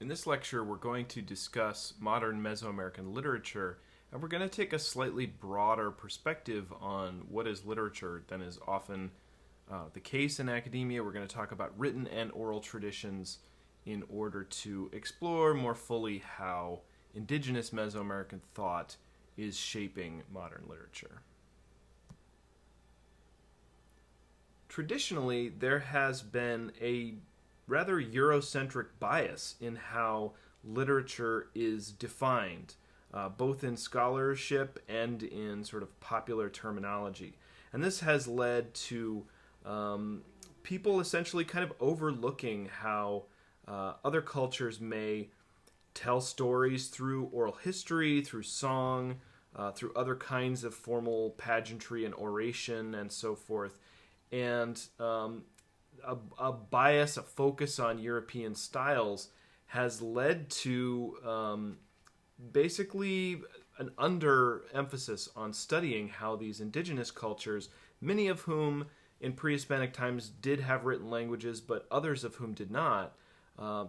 In this lecture, we're going to discuss modern Mesoamerican literature, and we're going to take a slightly broader perspective on what is literature than is often the case in academia. We're going to talk about written and oral traditions in order to explore more fully how indigenous Mesoamerican thought is shaping modern literature. Traditionally, there has been a rather Eurocentric bias in how literature is defined, both in scholarship and in sort of popular terminology. And this has led to people essentially kind of overlooking how other cultures may tell stories through oral history, through song, through other kinds of formal pageantry and oration and so forth. And a bias, a focus on European styles has led to basically an underemphasis on studying how these indigenous cultures, many of whom in pre-Hispanic times did have written languages, but others of whom did not,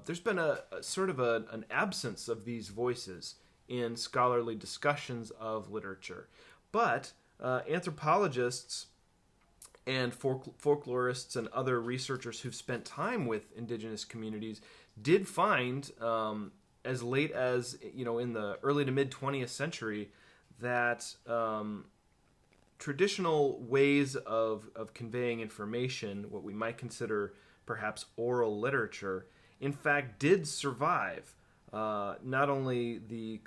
there's been a sort of an absence of these voices in scholarly discussions of literature. But anthropologists and folklorists and other researchers who've spent time with indigenous communities did find, as late as in the early to mid 20th century, that traditional ways of conveying information, what we might consider perhaps oral literature, in fact did survive not only the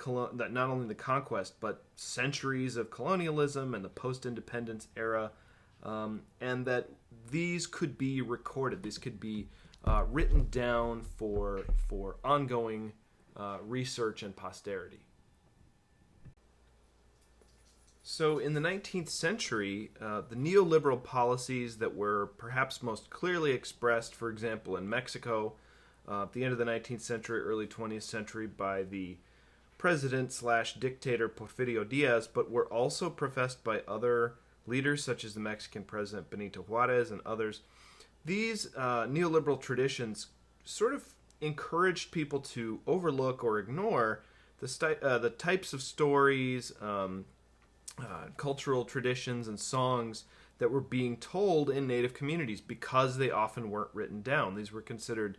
conquest, but centuries of colonialism and the post-independence era. And that these could be recorded. These could be written down for ongoing research and posterity. So in the 19th century, the neoliberal policies that were perhaps most clearly expressed, for example, in Mexico, at the end of the 19th century, early 20th century, by the president/dictator Porfirio Diaz, but were also professed by other leaders such as the Mexican president Benito Juarez and others. These neoliberal traditions sort of encouraged people to overlook or ignore the types of stories, cultural traditions, and songs that were being told in native communities because they often weren't written down. These were considered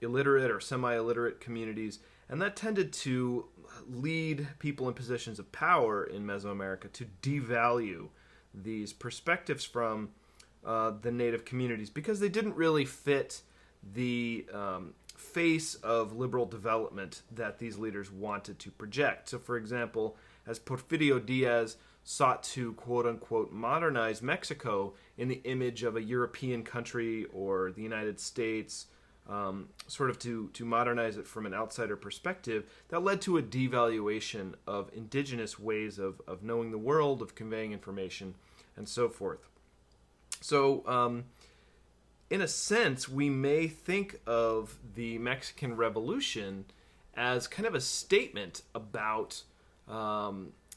illiterate or semi-illiterate communities, and that tended to lead people in positions of power in Mesoamerica to devalue these perspectives from the native communities because they didn't really fit the face of liberal development that these leaders wanted to project. So, for example, as Porfirio Diaz sought to quote-unquote modernize Mexico in the image of a European country or the United States, sort of to modernize it from an outsider perspective, that led to a devaluation of indigenous ways of knowing the world, of conveying information, and so forth. So, in a sense, we may think of the Mexican Revolution as kind of a statement about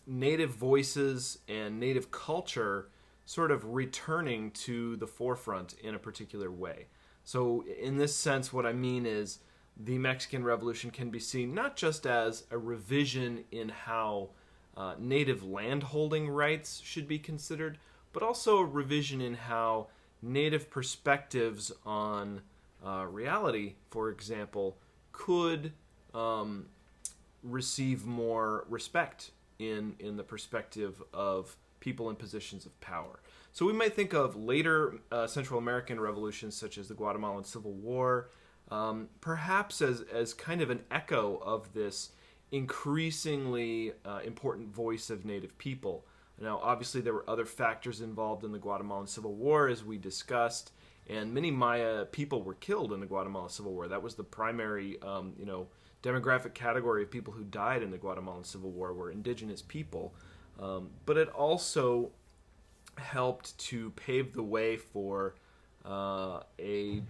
native voices and native culture sort of returning to the forefront in a particular way. So in this sense, what I mean is the Mexican Revolution can be seen not just as a revision in how native landholding rights should be considered, but also a revision in how native perspectives on reality, for example, could receive more respect in the perspective of people in positions of power. So we might think of later Central American revolutions, such as the Guatemalan Civil War, perhaps as kind of an echo of this increasingly important voice of native people. Now, obviously, there were other factors involved in the Guatemalan Civil War, as we discussed, and many Maya people were killed in the Guatemalan Civil War. That was the primary, demographic category of people who died in the Guatemalan Civil War were indigenous people. But it also helped to pave the way for a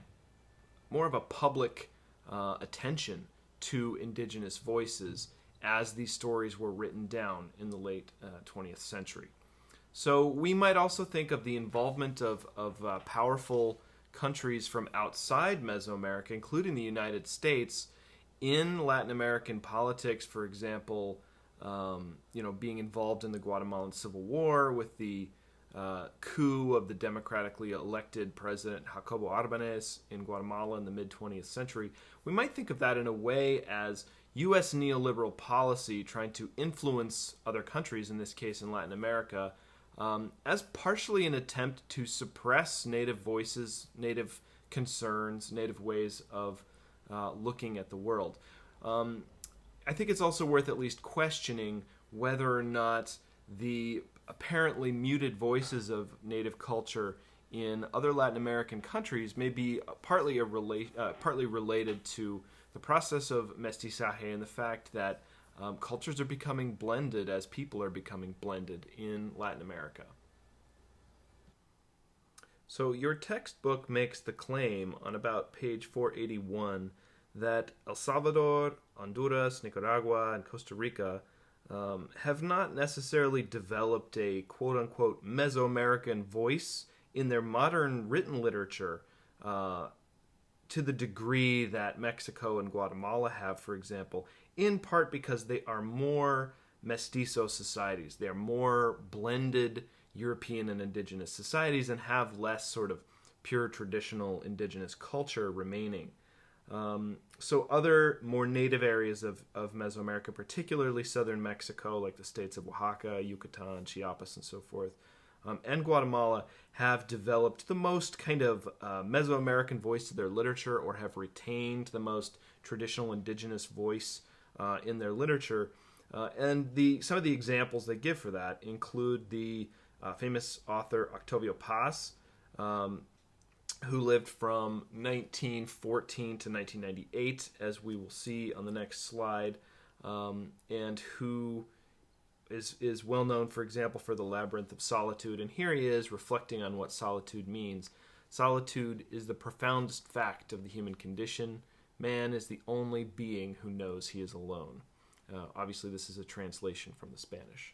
more of a public attention to indigenous voices as these stories were written down in the late 20th century. So we might also think of the involvement of powerful countries from outside Mesoamerica, including the United States, in Latin American politics, for example, being involved in the Guatemalan Civil War with the coup of the democratically elected president Jacobo Arbenez in Guatemala in the mid-20th century, we might think of that in a way as U.S. neoliberal policy trying to influence other countries, in this case in Latin America, as partially an attempt to suppress native voices, native concerns, native ways of looking at the world. I think it's also worth at least questioning whether or not the apparently muted voices of native culture in other Latin American countries may be partly related to the process of mestizaje and the fact that cultures are becoming blended as people are becoming blended in Latin America. So your textbook makes the claim on about page 481 that El Salvador, Honduras, Nicaragua, and Costa Rica have not necessarily developed a quote-unquote Mesoamerican voice in their modern written literature to the degree that Mexico and Guatemala have, for example, in part because they are more mestizo societies. They are more blended European and indigenous societies and have less sort of pure traditional indigenous culture remaining. So other more native areas of Mesoamerica, particularly southern Mexico, like the states of Oaxaca, Yucatan, Chiapas, and so forth, and Guatemala, have developed the most kind of Mesoamerican voice to their literature, or have retained the most traditional indigenous voice in their literature. And some of the examples they give for that include the famous author Octavio Paz, who lived from 1914 to 1998, as we will see on the next slide, and who is well known, for example, for The Labyrinth of Solitude. And here he is reflecting on what solitude means. Solitude is the profoundest fact of the human condition. Man is the only being who knows he is alone. Obviously, this is a translation from the Spanish.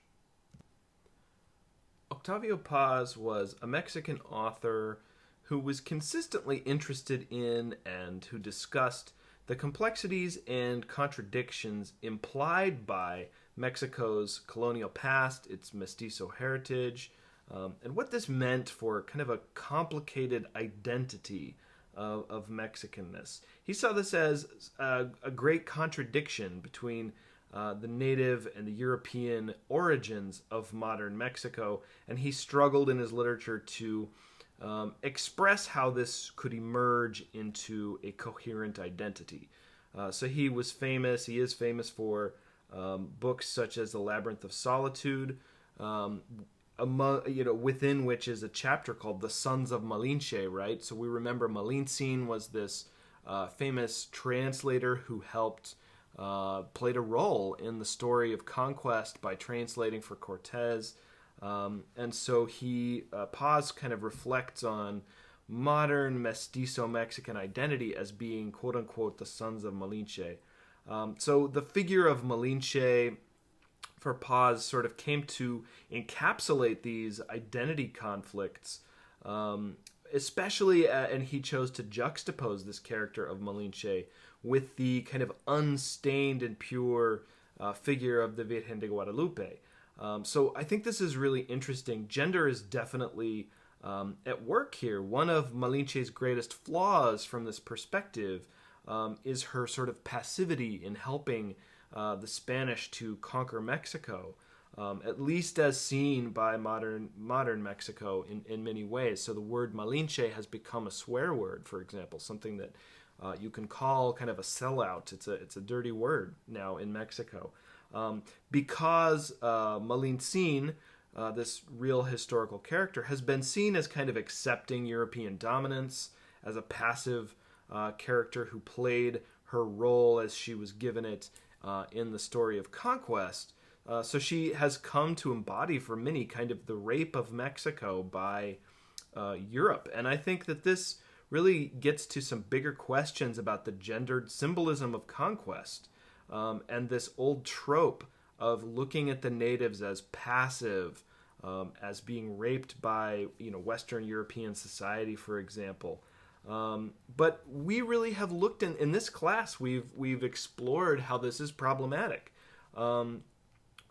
Octavio Paz was a Mexican author who was consistently interested in and who discussed the complexities and contradictions implied by Mexico's colonial past, its mestizo heritage, and what this meant for kind of a complicated identity of Mexicanness. He saw this as a great contradiction between the native and the European origins of modern Mexico, and he struggled in his literature to express how this could emerge into a coherent identity. So he is famous for books such as The Labyrinth of Solitude, within which is a chapter called The Sons of Malinche, right? So we remember Malintzin was this famous translator who played a role in the story of conquest by translating for Cortez. And so Paz kind of reflects on modern mestizo Mexican identity as being, quote-unquote, the sons of Malinche. So the figure of Malinche for Paz sort of came to encapsulate these identity conflicts, especially, and he chose to juxtapose this character of Malinche with the kind of unstained and pure figure of the Virgen de Guadalupe. So I think this is really interesting. Gender is definitely at work here. One of Malinche's greatest flaws from this perspective is her sort of passivity in helping the Spanish to conquer Mexico, at least as seen by modern Mexico in many ways. So the word Malinche has become a swear word, for example, something that you can call kind of a sellout. It's a dirty word now in Mexico. Because Malintzin, this real historical character, has been seen as kind of accepting European dominance, as a passive character who played her role as she was given it in the story of conquest. So she has come to embody for many kind of the rape of Mexico by Europe. And I think that this really gets to some bigger questions about the gendered symbolism of conquest. And this old trope of looking at the natives as passive, as being raped by Western European society, for example. But we really have looked in this class. We've explored how this is problematic.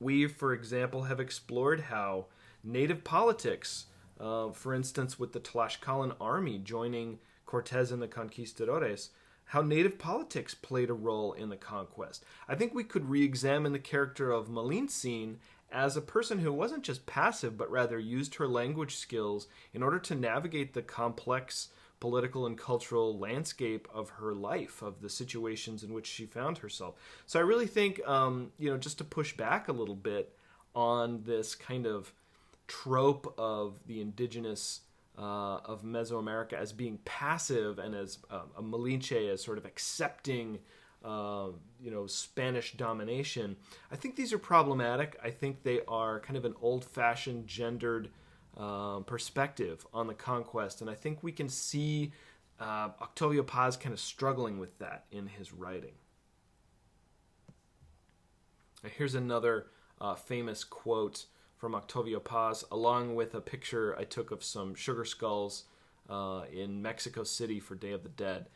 We, for example, have explored how native politics, for instance, with the Tlaxcalan army joining Cortez and the conquistadores, how native politics played a role in the conquest. I think we could re-examine the character of Malintzin as a person who wasn't just passive, but rather used her language skills in order to navigate the complex political and cultural landscape of her life, of the situations in which she found herself. So I really think, just to push back a little bit on this kind of trope of the indigenous of Mesoamerica as being passive, and as a Malinche as sort of accepting Spanish domination. I think these are problematic. I think they are kind of an old-fashioned gendered perspective on the conquest, and I think we can see Octavio Paz kind of struggling with that in his writing. Here's another famous quote from Octavio Paz, along with a picture I took of some sugar skulls in Mexico City for Day of the Dead.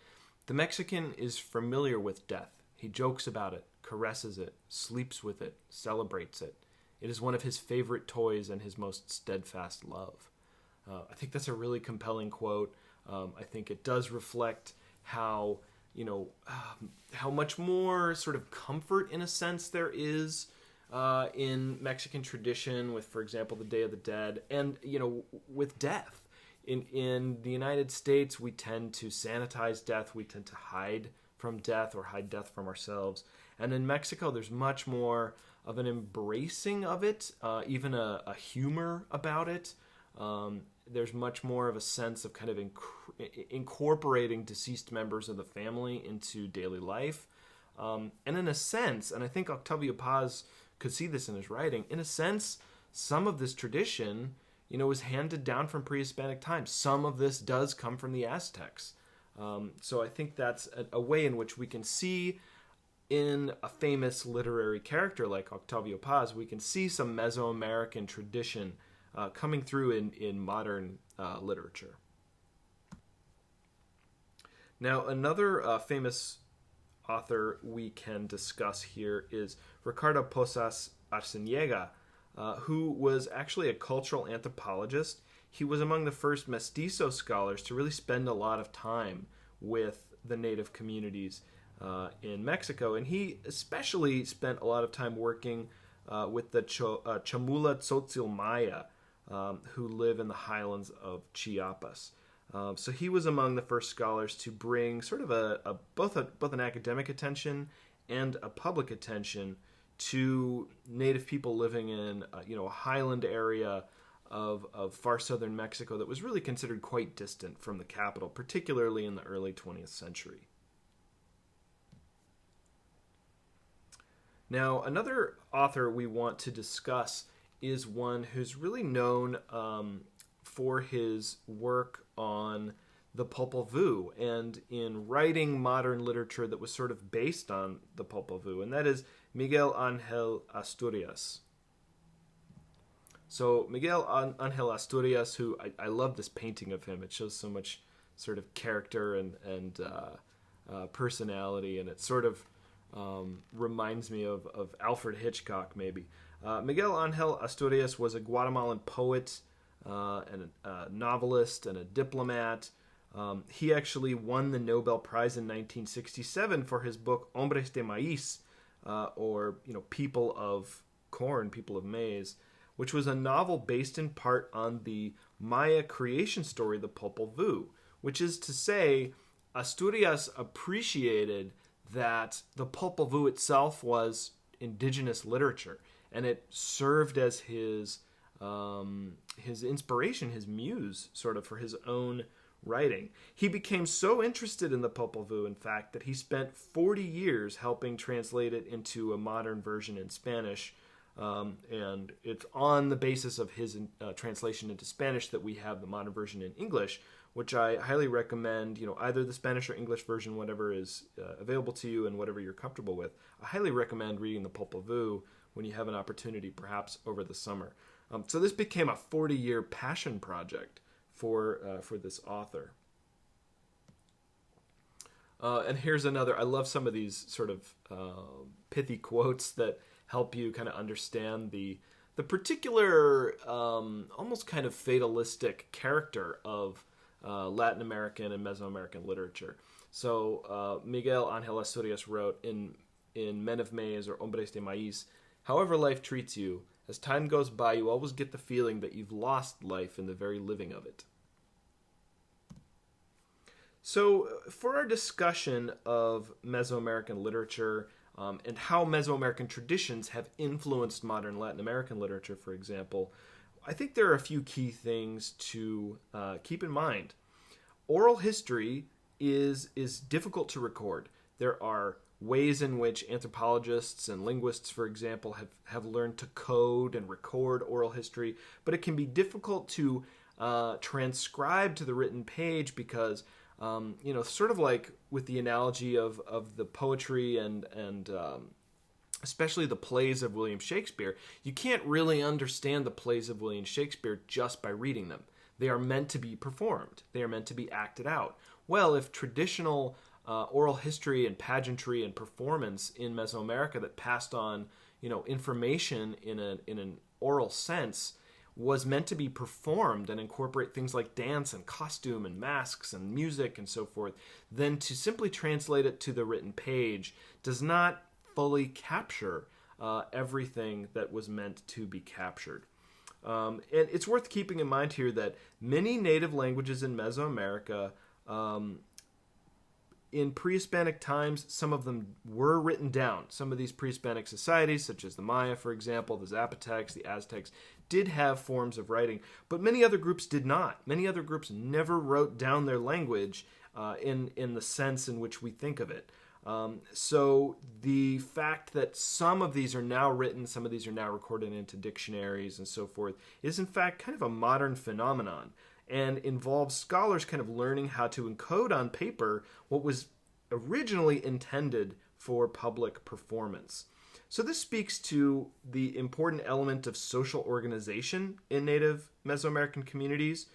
The Mexican is familiar with death. He jokes about it, caresses it, sleeps with it, celebrates it. It is one of his favorite toys and his most steadfast love. I think that's a really compelling quote. I think it does reflect how much more sort of comfort, in a sense, there is in Mexican tradition with, for example, the Day of the Dead, and with death. In the United States, we tend to sanitize death. We tend to hide from death, or hide death from ourselves. And in Mexico, there's much more of an embracing of it, even a humor about it. There's much more of a sense of kind of incorporating deceased members of the family into daily life. And in a sense, and I think Octavio Paz could see this in his writing, in a sense, some of this tradition, was handed down from pre-Hispanic times. Some of this does come from the Aztecs. So I think that's a way in which we can see, in a famous literary character like Octavio Paz, we can see some Mesoamerican tradition coming through in modern literature. Now, another famous author we can discuss here is Ricardo Posas Arciniega, who was actually a cultural anthropologist. He was among the first mestizo scholars to really spend a lot of time with the native communities in Mexico, and he especially spent a lot of time working with the Chamula Tzotzil Maya, who live in the highlands of Chiapas. So he was among the first scholars to bring sort of both an academic attention and a public attention to native people living in a highland area of far southern Mexico that was really considered quite distant from the capital, particularly in the early 20th century. Now, another author we want to discuss is one who's really known for his work on the Popol Vuh and in writing modern literature that was sort of based on the Popol Vuh, and that is Miguel Ángel Asturias. So Miguel Ángel Asturias, who I love this painting of him. It shows so much sort of character and personality, and it sort of reminds me of Alfred Hitchcock, maybe. Miguel Ángel Asturias was a Guatemalan poet and a novelist and a diplomat. He actually won the Nobel Prize in 1967 for his book Hombres de Maíz, or People of Corn, People of Maize, which was a novel based in part on the Maya creation story, the Popol Vuh, which is to say, Asturias appreciated that the Popol Vuh itself was indigenous literature, and it served as his inspiration, his muse, sort of, for his own writing. He became so interested in the Popol Vuh, in fact, that he spent 40 years helping translate it into a modern version in Spanish, and it's on the basis of his translation into Spanish that we have the modern version in English, which I highly recommend, either the Spanish or English version, whatever is available to you and whatever you're comfortable with. I highly recommend reading the Popol Vuh when you have an opportunity, perhaps over the summer. So this became a 40-year passion project for this author. And here's another. I love some of these sort of pithy quotes that help you kind of understand the particular, almost kind of fatalistic character of Latin American and Mesoamerican literature. So Miguel Ángel Asturias wrote in Men of Maize or Hombres de Maíz, "However life treats you, as time goes by, you always get the feeling that you've lost life in the very living of it." So, for our discussion of Mesoamerican literature and how Mesoamerican traditions have influenced modern Latin American literature, for example, I think there are a few key things to keep in mind. Oral history is difficult to record. There are ways in which anthropologists and linguists, for example, have learned to code and record oral history, but it can be difficult to transcribe to the written page because sort of like with the analogy of the poetry and especially the plays of William Shakespeare, you can't really understand the plays of William Shakespeare just by reading them. They are meant to be performed. They are meant to be acted out. Well, if traditional oral history and pageantry and performance in Mesoamerica that passed on, information in an oral sense was meant to be performed and incorporate things like dance and costume and masks and music and so forth, then to simply translate it to the written page does not fully capture everything that was meant to be captured. And it's worth keeping in mind here that many native languages in Mesoamerica, in pre-Hispanic times, some of them were written down. Some of these pre-Hispanic societies, such as the Maya, for example, the Zapotecs, the Aztecs, did have forms of writing, but many other groups did not. Many other groups never wrote down their language in the sense in which we think of it. So the fact that some of these are now written, some of these are now recorded into dictionaries and so forth, is in fact kind of a modern phenomenon and involves scholars kind of learning how to encode on paper what was originally intended for public performance. So this speaks to the important element of social organization in native Mesoamerican communities.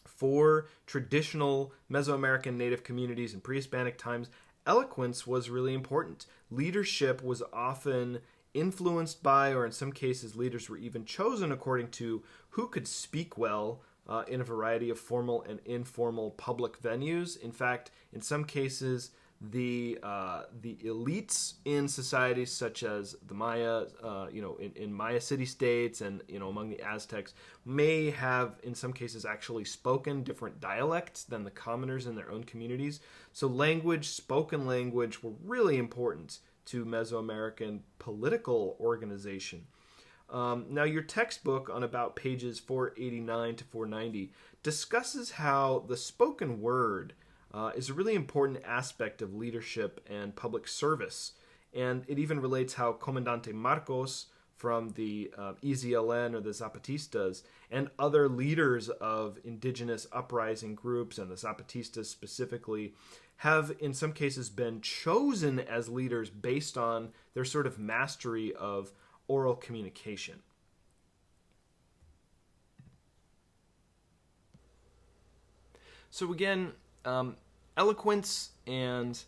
For traditional Mesoamerican native communities in pre-Hispanic times, eloquence was really important. Leadership was often influenced by, or in some cases, leaders were even chosen according to who could speak well in a variety of formal and informal public venues. In fact, in some cases, the elites in societies such as the Maya, in Maya city-states and, among the Aztecs, may have, in some cases, actually spoken different dialects than the commoners in their own communities. So spoken language, were really important to Mesoamerican political organization. Now, your textbook on about pages 489 to 490 discusses how the spoken word is a really important aspect of leadership and public service. And it even relates how Comandante Marcos from the EZLN or the Zapatistas and other leaders of indigenous uprising groups and the Zapatistas specifically have in some cases been chosen as leaders based on their sort of mastery of oral communication. So again, eloquence and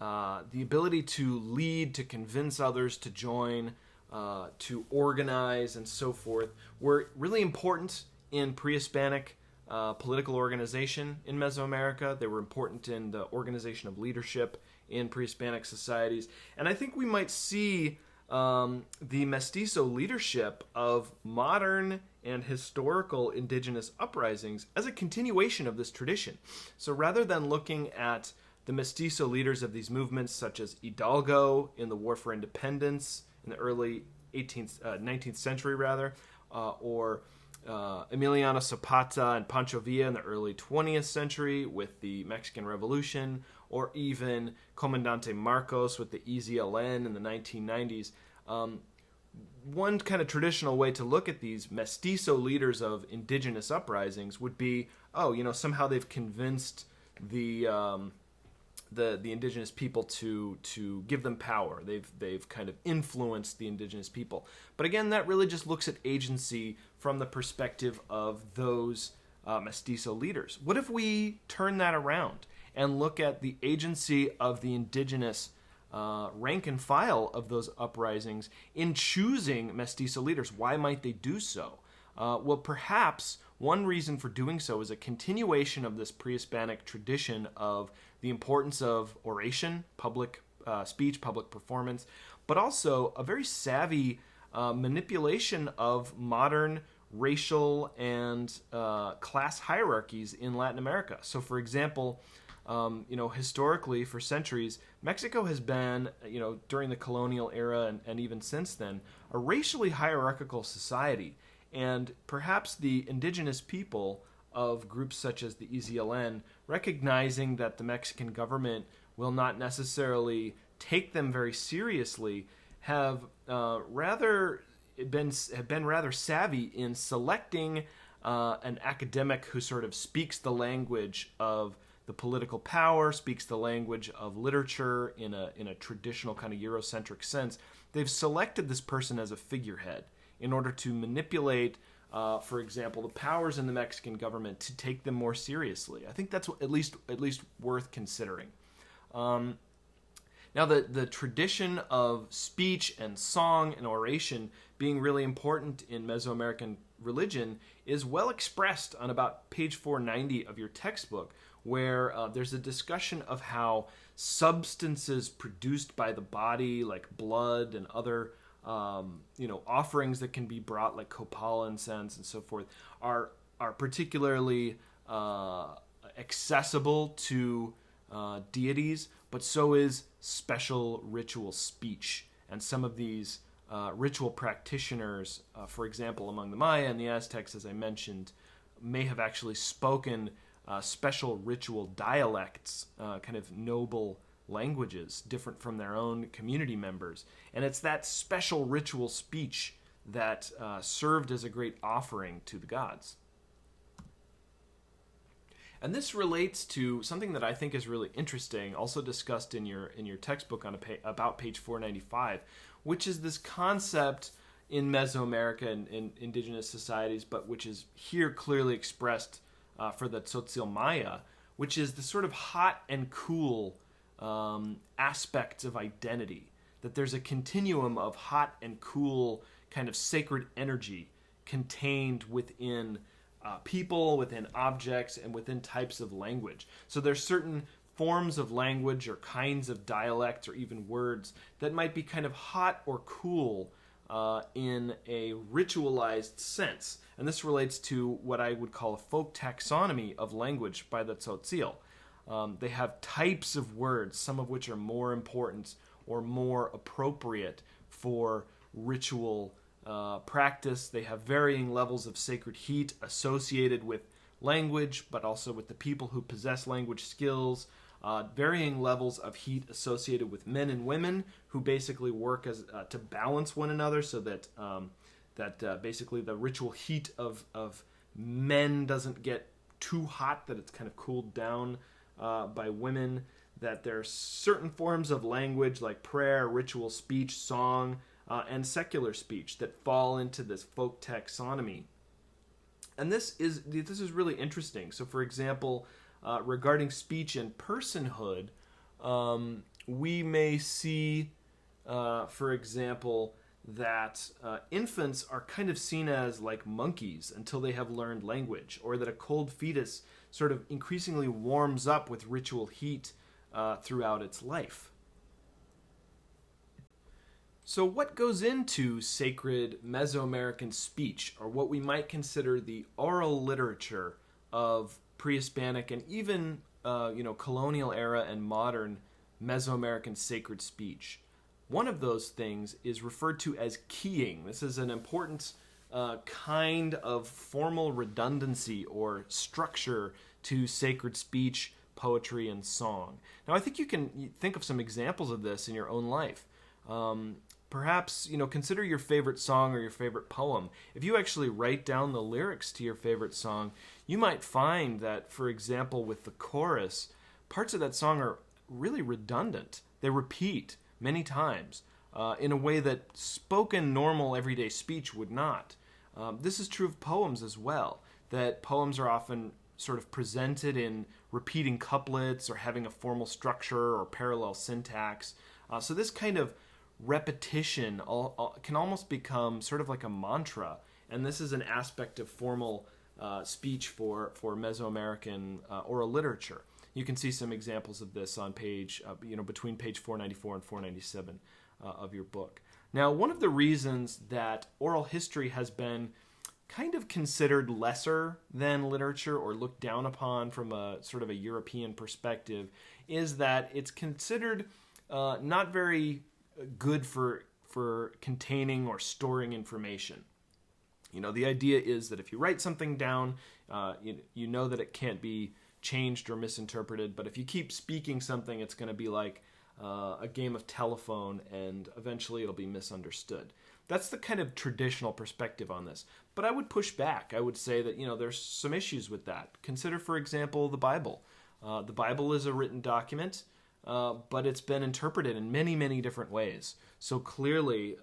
the ability to lead, to convince others to join, to organize, and so forth were really important in pre-Hispanic political organization in Mesoamerica. They were important in the organization of leadership in pre-Hispanic societies. And I think we might see the mestizo leadership of modern and historical indigenous uprisings as a continuation of this tradition. So rather than looking at the mestizo leaders of these movements, such as Hidalgo in the War for Independence in the early 19th century, or Emiliano Zapata and Pancho Villa in the early 20th century with the Mexican Revolution, or even Comandante Marcos with the EZLN in the 1990s. One kind of traditional way to look at these mestizo leaders of indigenous uprisings would be, somehow they've convinced the indigenous people to give them power. They've kind of influenced the indigenous people. But again, that really just looks at agency from the perspective of those mestizo leaders. What if we turn that around and look at the agency of the indigenous rank and file of those uprisings in choosing mestizo leaders. Why might they do so? Well, perhaps one reason for doing so is a continuation of this pre-Hispanic tradition of the importance of oration, public speech, public performance, but also a very savvy manipulation of modern racial and class hierarchies in Latin America. So, for example, historically, for centuries, Mexico has been, during the colonial era and even since then, a racially hierarchical society. And perhaps the indigenous people of groups such as the EZLN, recognizing that the Mexican government will not necessarily take them very seriously, have been rather savvy in selecting an academic who sort of speaks the language of the political power, speaks the language of literature in a traditional kind of Eurocentric sense. They've selected this person as a figurehead in order to manipulate, for example, the powers in the Mexican government to take them more seriously. I think that's at least worth considering. Now, the tradition of speech and song and oration being really important in Mesoamerican religion is well expressed on about page 490 of your textbook, where there's a discussion of how substances produced by the body, like blood and other offerings that can be brought, like copal incense and so forth, are particularly accessible to deities, but so is special ritual speech. And some of these ritual practitioners, for example, among the Maya and the Aztecs, as I mentioned, may have actually spoken special ritual dialects, kind of noble languages, different from their own community members. And it's that special ritual speech that served as a great offering to the gods. And this relates to something that I think is really interesting, also discussed in your textbook on about page 495, which is this concept in Mesoamerica and in indigenous societies, but which is here clearly expressed for the Tzotzil Maya, which is the sort of hot and cool aspects of identity. That there's a continuum of hot and cool kind of sacred energy contained within people, within objects, and within types of language. So there's certain forms of language or kinds of dialects or even words that might be kind of hot or cool in a ritualized sense. And this relates to what I would call a folk taxonomy of language by the Tzotzil. They have types of words, some of which are more important or more appropriate for ritual practice. They have varying levels of sacred heat associated with language, but also with the people who possess language skills. Varying levels of heat associated with men and women who basically work as to balance one another, so that basically the ritual heat of men doesn't get too hot, that it's kind of cooled down by women. That there are certain forms of language like prayer, ritual speech, song, and secular speech that fall into this folk taxonomy. And this is really interesting. So, for example, regarding speech and personhood, we may see, for example, that infants are kind of seen as like monkeys until they have learned language, or that a cold fetus sort of increasingly warms up with ritual heat throughout its life. So what goes into sacred Mesoamerican speech, or what we might consider the oral literature of pre-Hispanic and even colonial era and modern Mesoamerican sacred speech? One of those things is referred to as keying. This is an important kind of formal redundancy or structure to sacred speech, poetry, and song. Now, I think you can think of some examples of this in your own life. Perhaps, consider your favorite song or your favorite poem. If you actually write down the lyrics to your favorite song, you might find that, for example, with the chorus, parts of that song are really redundant. They repeat many times in a way that spoken, normal, everyday speech would not. This is true of poems as well, that poems are often sort of presented in repeating couplets or having a formal structure or parallel syntax. So this kind of repetition can almost become sort of like a mantra, and this is an aspect of formal speech for Mesoamerican oral literature. You can see some examples of this on page, between page 494 and 497 of your book. Now, one of the reasons that oral history has been kind of considered lesser than literature or looked down upon from a sort of a European perspective is that it's considered not very good for containing or storing information. The idea is that if you write something down, you know that it can't be changed or misinterpreted, but if you keep speaking something, it's going to be like a game of telephone, and eventually it'll be misunderstood. That's the kind of traditional perspective on this. But I would push back. I would say that, there's some issues with that. Consider, for example, the Bible. The Bible is a written document, but it's been interpreted in many, many different ways. So clearly,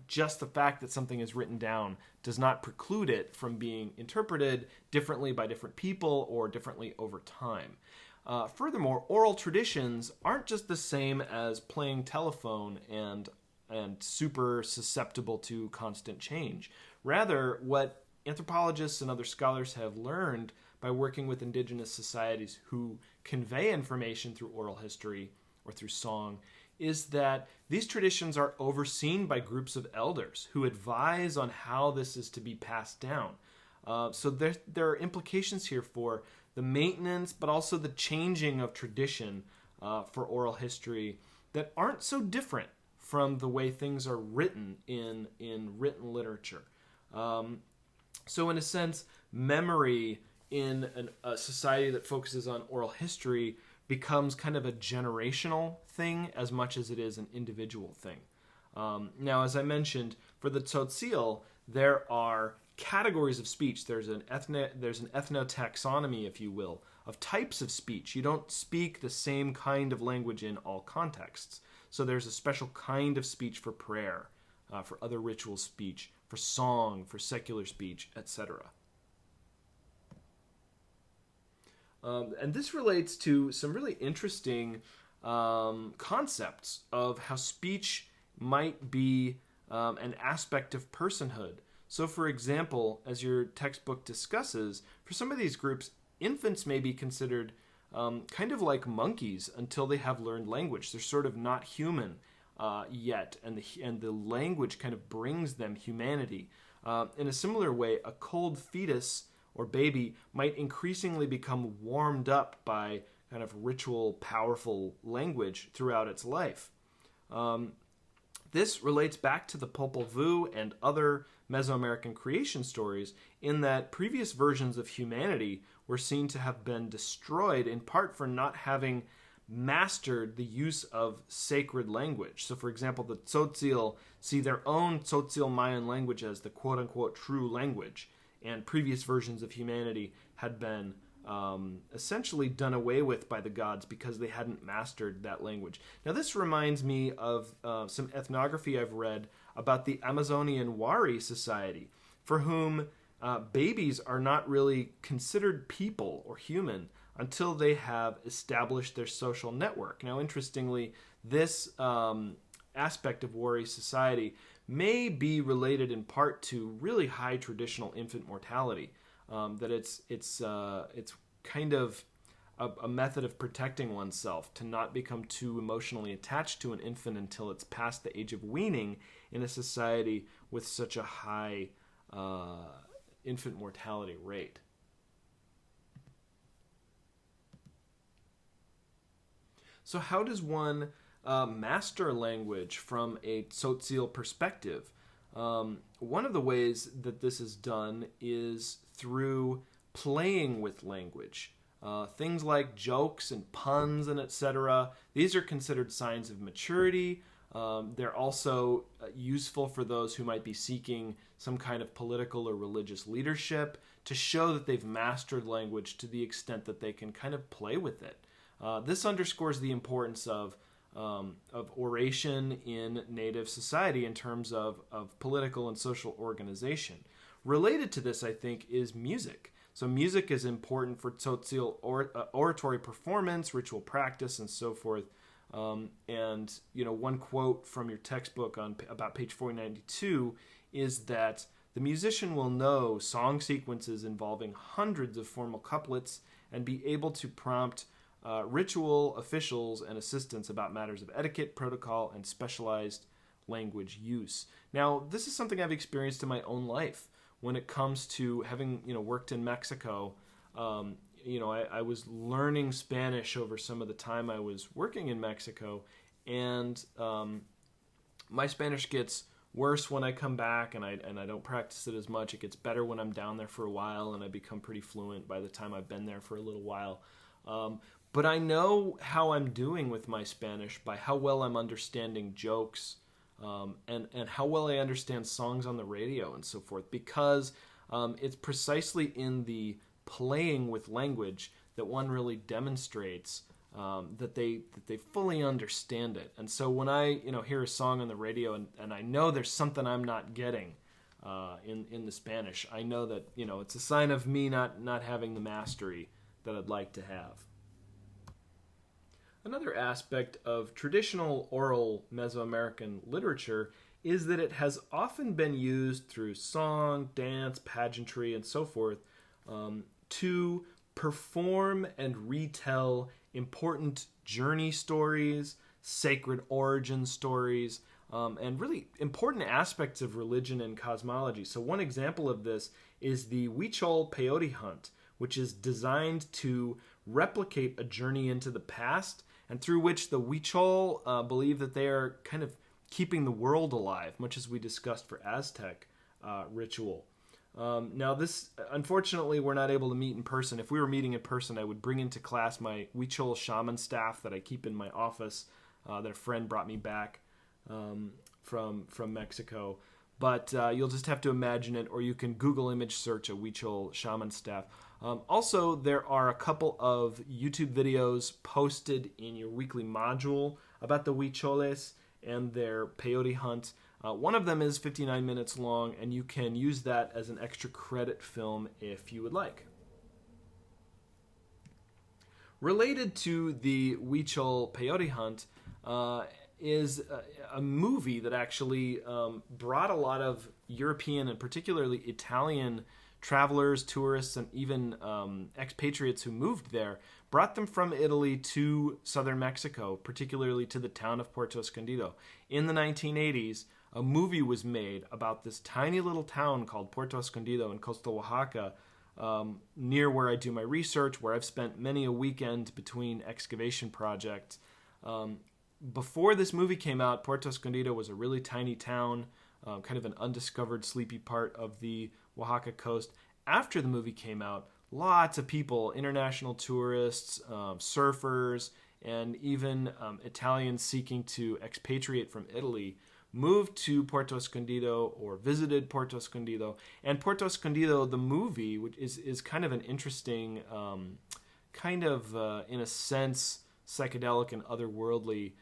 just the fact that something is written down does not preclude it from being interpreted differently by different people or differently over time. Furthermore, oral traditions aren't just the same as playing telephone and super susceptible to constant change. Rather, what anthropologists and other scholars have learned by working with indigenous societies who convey information through oral history or through song is that these traditions are overseen by groups of elders who advise on how this is to be passed down. So there are implications here for the maintenance, but also the changing of tradition for oral history that aren't so different from the way things are written in written literature. So in a sense, memory in a society that focuses on oral history becomes kind of a generational thing as much as it is an individual thing. Now, as I mentioned, for the tzotzil, there are categories of speech. There's an ethnotaxonomy, if you will, of types of speech. You don't speak the same kind of language in all contexts. So there's a special kind of speech for prayer, for other ritual speech, for song, for secular speech, etc. And this relates to some really interesting concepts of how speech might be an aspect of personhood. So, for example, as your textbook discusses, for some of these groups, infants may be considered kind of like monkeys until they have learned language. They're sort of not human yet, and the language kind of brings them humanity. In a similar way, a cold fetus or baby might increasingly become warmed up by kind of ritual, powerful language throughout its life. This relates back to the Popol Vuh and other Mesoamerican creation stories in that previous versions of humanity were seen to have been destroyed in part for not having mastered the use of sacred language. So, for example, the Tzotzil see their own Tzotzil Mayan language as the quote-unquote true language, and previous versions of humanity had been essentially done away with by the gods because they hadn't mastered that language. Now, this reminds me of some ethnography I've read about the Amazonian Wari society, for whom babies are not really considered people or human until they have established their social network. Now, interestingly, this aspect of Wari society may be related in part to really high traditional infant mortality. That it's kind of a method of protecting oneself to not become too emotionally attached to an infant until it's past the age of weaning in a society with such a high infant mortality rate. So how does one master language from a Tzotzil perspective? One of the ways that this is done is through playing with language. Things like jokes and puns and etc. These are considered signs of maturity. They're also useful for those who might be seeking some kind of political or religious leadership to show that they've mastered language to the extent that they can kind of play with it. This underscores the importance of oration in Native society in terms of political and social organization. Related to this, I think, is music. So music is important for social oratory performance, ritual practice, and so forth. And one quote from your textbook on about page 492 is that the musician will know song sequences involving hundreds of formal couplets and be able to prompt ritual officials and assistants about matters of etiquette, protocol, and specialized language use. Now, this is something I've experienced in my own life when it comes to having worked in Mexico. I was learning Spanish over some of the time I was working in Mexico, and my Spanish gets worse when I come back, and I don't practice it as much. It gets better when I'm down there for a while, and I become pretty fluent by the time I've been there for a little while. But I know how I'm doing with my Spanish by how well I'm understanding jokes, and how well I understand songs on the radio and so forth, because it's precisely in the playing with language that one really demonstrates that they fully understand it. And so when I hear a song on the radio and I know there's something I'm not getting in the Spanish, I know that it's a sign of me not having the mastery that I'd like to have. Another aspect of traditional oral Mesoamerican literature is that it has often been used through song, dance, pageantry, and so forth to perform and retell important journey stories, sacred origin stories, and really important aspects of religion and cosmology. So one example of this is the Huichol peyote hunt, which is designed to replicate a journey into the past, and through which the Huichol believe that they are kind of keeping the world alive, much as we discussed for Aztec ritual. Now this, unfortunately, we're not able to meet in person. If we were meeting in person, I would bring into class my Huichol shaman staff that I keep in my office, that a friend brought me back from Mexico. But you'll just have to imagine it, or you can Google image search a Huichol shaman staff. Also, there are a couple of YouTube videos posted in your weekly module about the Huicholes and their peyote hunt. One of them is 59 minutes long, and you can use that as an extra credit film if you would like. Related to the Huichol peyote hunt is a movie that actually brought a lot of European and particularly Italian travelers, tourists, and even expatriates who moved there, brought them from Italy to southern Mexico, particularly to the town of Puerto Escondido. In the 1980s, a movie was made about this tiny little town called Puerto Escondido in coastal Oaxaca, near where I do my research, where I've spent many a weekend between excavation projects. Before this movie came out, Puerto Escondido was a really tiny town, kind of an undiscovered, sleepy part of the Oaxaca coast. After the movie came out, lots of people, international tourists, surfers, and even Italians seeking to expatriate from Italy moved to Puerto Escondido or visited Puerto Escondido. And Puerto Escondido, the movie, which is kind of an interesting, in a sense, psychedelic and otherworldly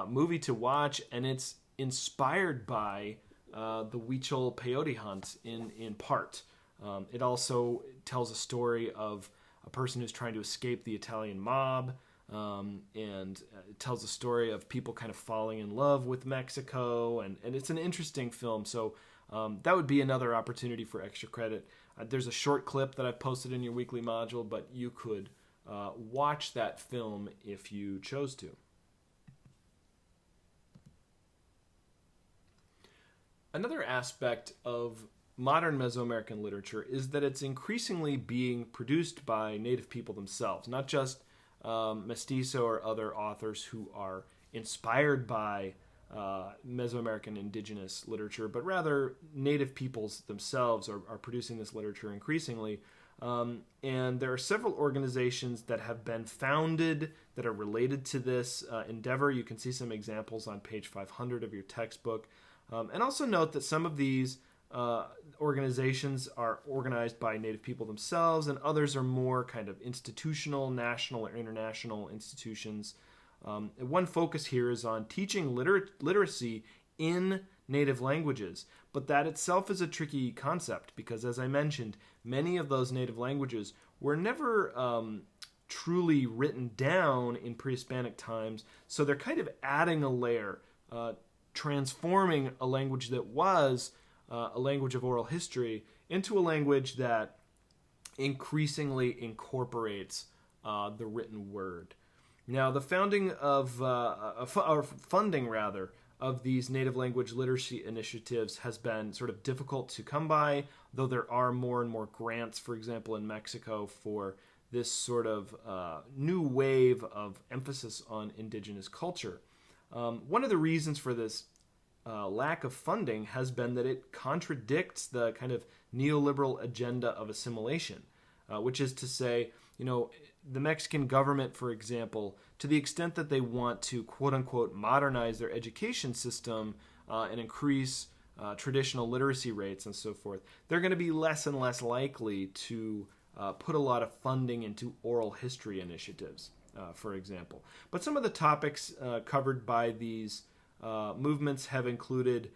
movie to watch, and it's inspired by the Huichol peyote hunt in part. It also tells a story of a person who's trying to escape the Italian mob, and it tells a story of people kind of falling in love with Mexico, and it's an interesting film. So that would be another opportunity for extra credit. There's a short clip that I've posted in your weekly module, but you could watch that film if you chose to. Another aspect of modern Mesoamerican literature is that it's increasingly being produced by native people themselves, not just mestizo or other authors who are inspired by Mesoamerican indigenous literature, but rather native peoples themselves are producing this literature increasingly. And there are several organizations that have been founded that are related to this endeavor. You can see some examples on page 500 of your textbook. And also note that some of these organizations are organized by native people themselves, and others are more kind of institutional, national, or international institutions. One focus here is on teaching literacy in native languages, But that itself is a tricky concept because, as I mentioned, many of those native languages were never truly written down in pre-Hispanic times, so they're kind of adding a layer, transforming a language that was a language of oral history into a language that increasingly incorporates the written word. Now, the founding of, or funding rather, of these native language literacy initiatives has been sort of difficult to come by, though there are more and more grants, for example, in Mexico for this sort of new wave of emphasis on indigenous culture. One of the reasons for this lack of funding has been that it contradicts the kind of neoliberal agenda of assimilation, which is to say, the Mexican government, for example, to the extent that they want to quote-unquote modernize their education system and increase traditional literacy rates and so forth, they're going to be less and less likely to put a lot of funding into oral history initiatives, for example. But some of the topics covered by these movements have included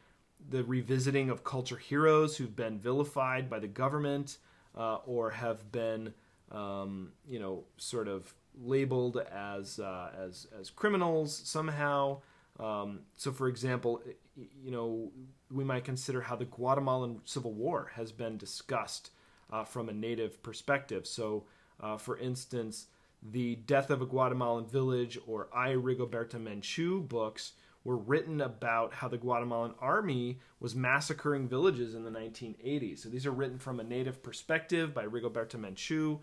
the revisiting of culture heroes who've been vilified by the government or have been sort of labeled as criminals somehow. So, for example, we might consider how the Guatemalan Civil War has been discussed from a native perspective. So, for instance, the Death of a Guatemalan Village or I, Rigoberta Menchú books were written about how the Guatemalan army was massacring villages in the 1980s. So these are written from a native perspective by Rigoberta Menchú.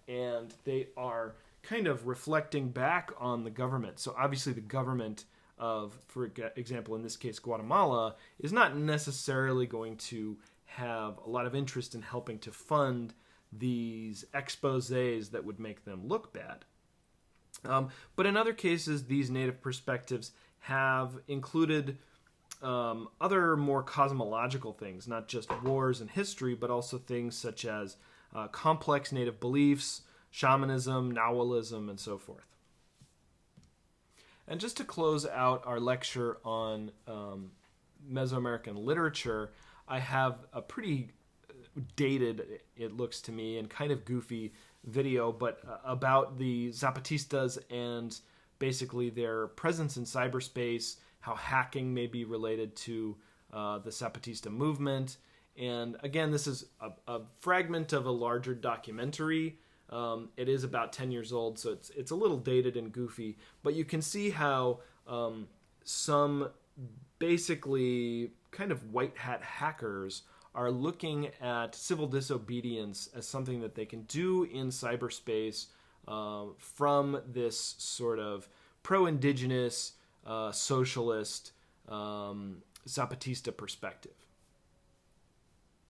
And they are kind of reflecting back on the government. So obviously the government of, for example, in this case, Guatemala, is not necessarily going to have a lot of interest in helping to fund these exposés that would make them look bad. But in other cases, these native perspectives have included other more cosmological things, not just wars and history, but also things such as complex native beliefs, shamanism, Nahualism, and so forth. And just to close out our lecture on Mesoamerican literature, I have a pretty dated, it looks to me, and kind of goofy video, but about the Zapatistas and basically their presence in cyberspace, how hacking may be related to the Zapatista movement. And again, this is a fragment of a larger documentary. It is about 10 years old, so it's a little dated and goofy. But you can see how some basically kind of white hat hackers are looking at civil disobedience as something that they can do in cyberspace from this sort of pro-indigenous, socialist, Zapatista perspective.